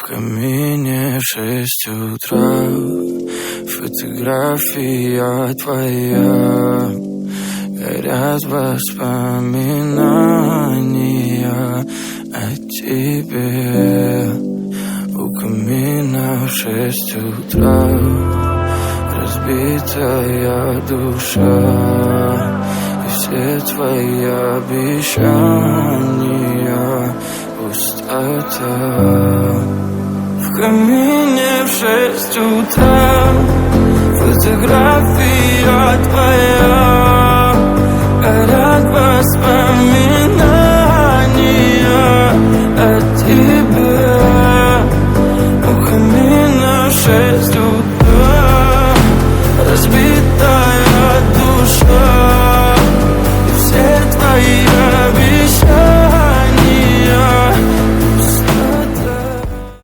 камине 6 утра, фотография твоя, горят воспоминания о тебе. У камина в 6 утра разбитая душа, и все твои обещания пустота. В камине в 6 утра фотография твоя,